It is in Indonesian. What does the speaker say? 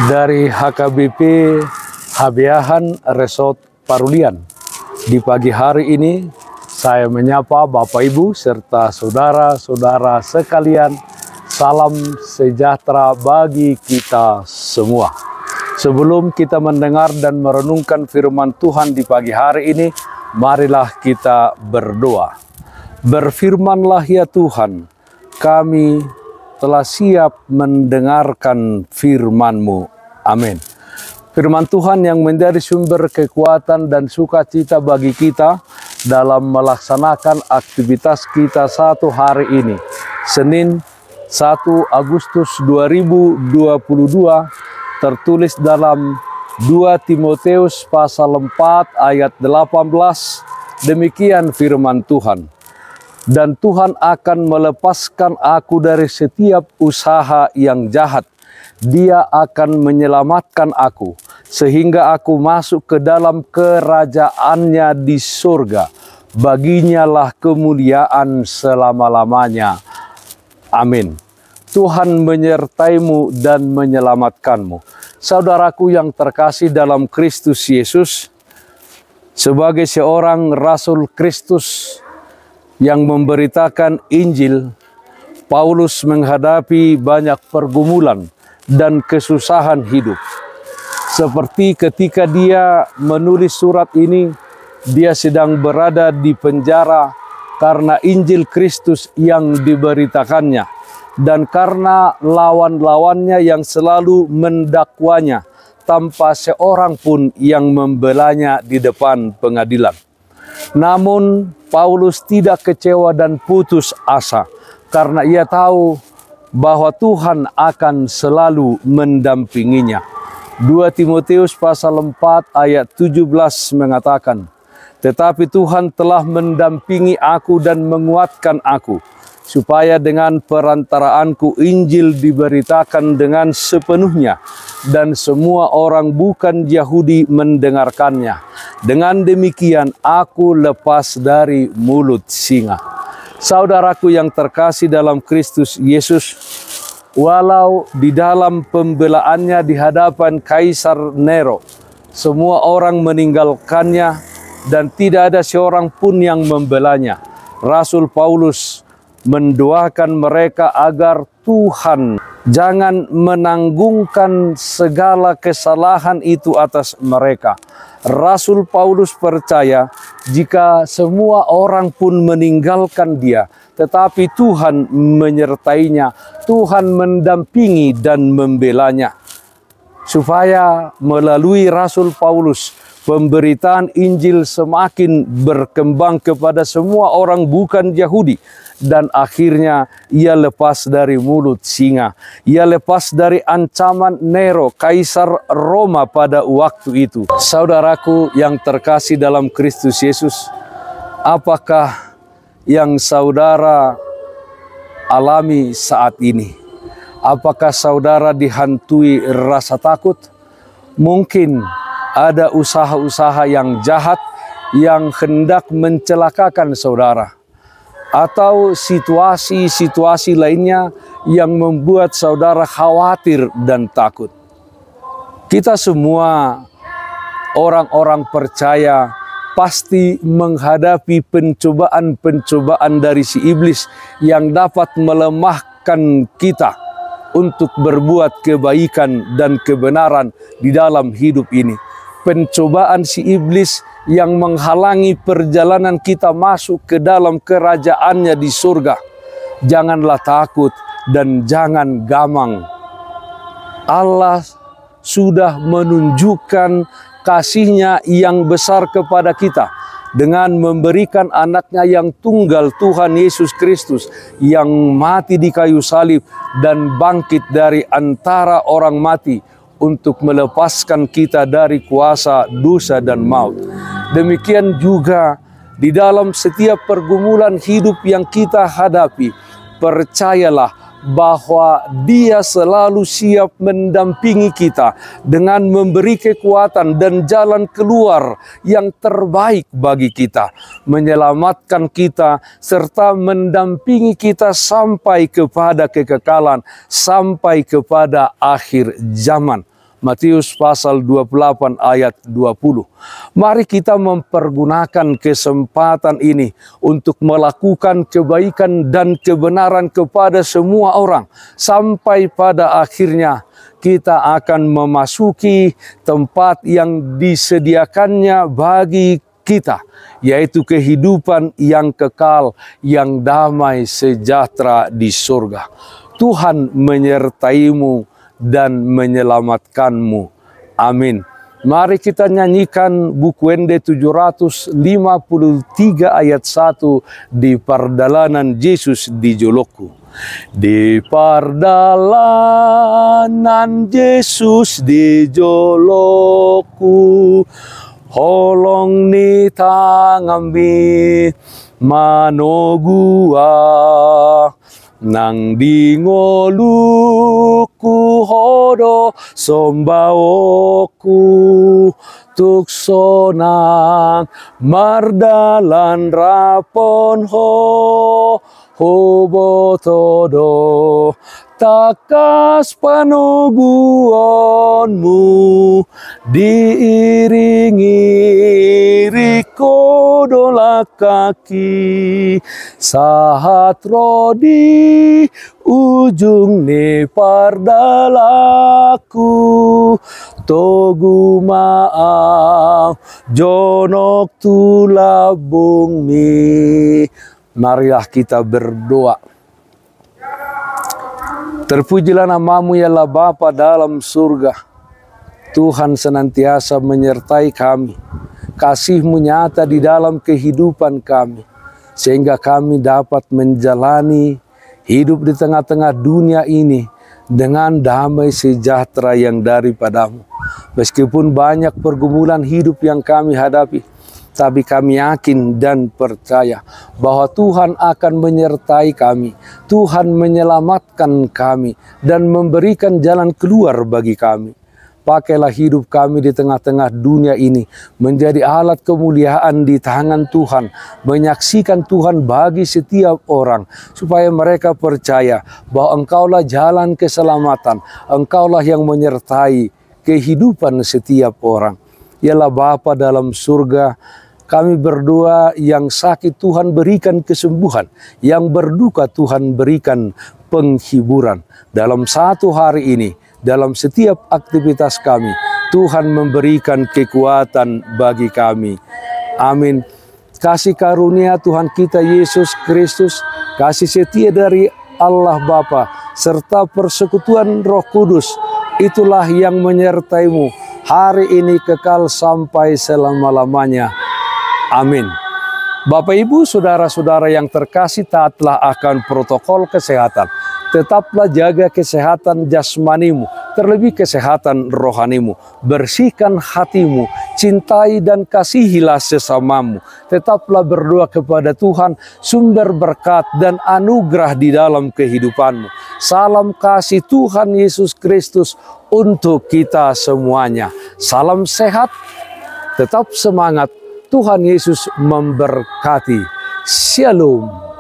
Dari HKBP Habeahan Resort Parulian. Di pagi hari ini saya menyapa Bapak Ibu serta saudara-saudara sekalian. Salam sejahtera bagi kita semua. Sebelum kita mendengar dan merenungkan firman Tuhan di pagi hari ini, marilah kita berdoa. Berfirmanlah ya Tuhan, kami telah siap mendengarkan firman-Mu. Amin. Firman Tuhan yang menjadi sumber kekuatan dan sukacita bagi kita dalam melaksanakan aktivitas kita satu hari ini. Senin 1 Agustus 2022 tertulis dalam 2 Timotius pasal 4 ayat 18. Demikian firman Tuhan. Dan Tuhan akan melepaskan aku dari setiap usaha yang jahat. Dia akan menyelamatkan aku, sehingga aku masuk ke dalam kerajaannya di surga. Baginya lah kemuliaan selama-lamanya. Amin. Tuhan menyertaimu dan menyelamatkanmu. Saudaraku yang terkasih dalam Kristus Yesus, sebagai seorang Rasul Kristus yang memberitakan Injil, Paulus menghadapi banyak pergumulan dan kesusahan hidup. Seperti ketika dia menulis surat ini, dia sedang berada di penjara karena Injil Kristus yang diberitakannya, dan karena lawan-lawannya yang selalu mendakwanya tanpa seorang pun yang membelanya di depan pengadilan. Namun Paulus tidak kecewa dan putus asa karena ia tahu bahwa Tuhan akan selalu mendampinginya. 2 Timotius pasal 4 ayat 17 mengatakan, "Tetapi Tuhan telah mendampingi aku dan menguatkan aku, supaya dengan perantaraanku Injil diberitakan dengan sepenuhnya, dan semua orang bukan Yahudi mendengarkannya. Dengan demikian aku lepas dari mulut singa." Saudaraku yang terkasih dalam Kristus Yesus, walau di dalam pembelaannya di hadapan Kaisar Nero, semua orang meninggalkannya dan tidak ada seorang pun yang membelanya, Rasul Paulus mendoakan mereka agar Tuhan jangan menanggungkan segala kesalahan itu atas mereka. Rasul Paulus percaya jika semua orang pun meninggalkan dia, tetapi Tuhan menyertainya, Tuhan mendampingi dan membelanya. Supaya melalui Rasul Paulus, pemberitaan Injil semakin berkembang kepada semua orang bukan Yahudi. Dan akhirnya ia lepas dari mulut singa. Ia lepas dari ancaman Nero, Kaisar Roma pada waktu itu. Saudaraku yang terkasih dalam Kristus Yesus, apakah yang saudara alami saat ini? Apakah saudara dihantui rasa takut? Mungkin ada usaha-usaha yang jahat yang hendak mencelakakan saudara, atau situasi-situasi lainnya yang membuat saudara khawatir dan takut. Kita semua orang-orang percaya pasti menghadapi pencobaan-pencobaan dari si iblis yang dapat melemahkan kita untuk berbuat kebaikan dan kebenaran di dalam hidup ini. Pencobaan si iblis yang menghalangi perjalanan kita masuk ke dalam kerajaannya di surga. Janganlah takut dan jangan gamang. Allah sudah menunjukkan kasih-Nya yang besar kepada kita dengan memberikan anaknya yang tunggal, Tuhan Yesus Kristus, yang mati di kayu salib dan bangkit dari antara orang mati untuk melepaskan kita dari kuasa dosa dan maut. Demikian juga di dalam setiap pergumulan hidup yang kita hadapi, percayalah bahwa Dia selalu siap mendampingi kita dengan memberi kekuatan dan jalan keluar yang terbaik bagi kita, menyelamatkan kita serta mendampingi kita sampai kepada kekekalan, sampai kepada akhir zaman. Matius pasal 28 ayat 20. Mari kita mempergunakan kesempatan ini untuk melakukan kebaikan dan kebenaran kepada semua orang. Sampai pada akhirnya kita akan memasuki tempat yang disediakannya bagi kita, yaitu kehidupan yang kekal, yang damai sejahtera di surga. Tuhan menyertaimu dan menyelamatkanmu. Amin. Mari kita nyanyikan buku Ende 753 ayat 1 di pardalanan Yesus di Joloku. Di pardalanan Yesus di Joloku, holong ni tangami manogua, nang dingoluku hodo sombaoku, tuksonang mardalan rapon hobotodo, takas panoguonmu diiringi rikodola kaki, sahat rodi ujung ne pardalaku, togu maaf jonok tulabung mi. Marilah kita berdoa. Terpujilah namamu ya Allah Bapa dalam surga. Tuhan senantiasa menyertai kami. Kasih-Mu nyata di dalam kehidupan kami, sehingga kami dapat menjalani hidup di tengah-tengah dunia ini dengan damai sejahtera yang daripadamu. Meskipun banyak pergumulan hidup yang kami hadapi, tapi kami yakin dan percaya bahwa Tuhan akan menyertai kami, Tuhan menyelamatkan kami, dan memberikan jalan keluar bagi kami. Pakailah hidup kami di tengah-tengah dunia ini menjadi alat kemuliaan di tangan Tuhan, menyaksikan Tuhan bagi setiap orang, supaya mereka percaya bahwa Engkaulah jalan keselamatan, Engkaulah yang menyertai kehidupan setiap orang. Yalah Bapa dalam surga, kami berdoa yang sakit Tuhan berikan kesembuhan, yang berduka Tuhan berikan penghiburan. Dalam satu hari ini, dalam setiap aktivitas kami, Tuhan memberikan kekuatan bagi kami. Amin. Kasih karunia Tuhan kita Yesus Kristus, kasih setia dari Allah Bapa, serta persekutuan Roh Kudus, itulah yang menyertaimu hari ini kekal sampai selama-lamanya. Amin. Bapak, Ibu, saudara-saudara yang terkasih, taatlah akan protokol kesehatan. Tetaplah jaga kesehatan jasmanimu, terlebih kesehatan rohanimu. Bersihkan hatimu, cintai dan kasihilah sesamamu. Tetaplah berdoa kepada Tuhan, sumber berkat dan anugerah di dalam kehidupanmu. Salam kasih Tuhan Yesus Kristus untuk kita semuanya. Salam sehat, tetap semangat. Tuhan Yesus memberkati. Shalom.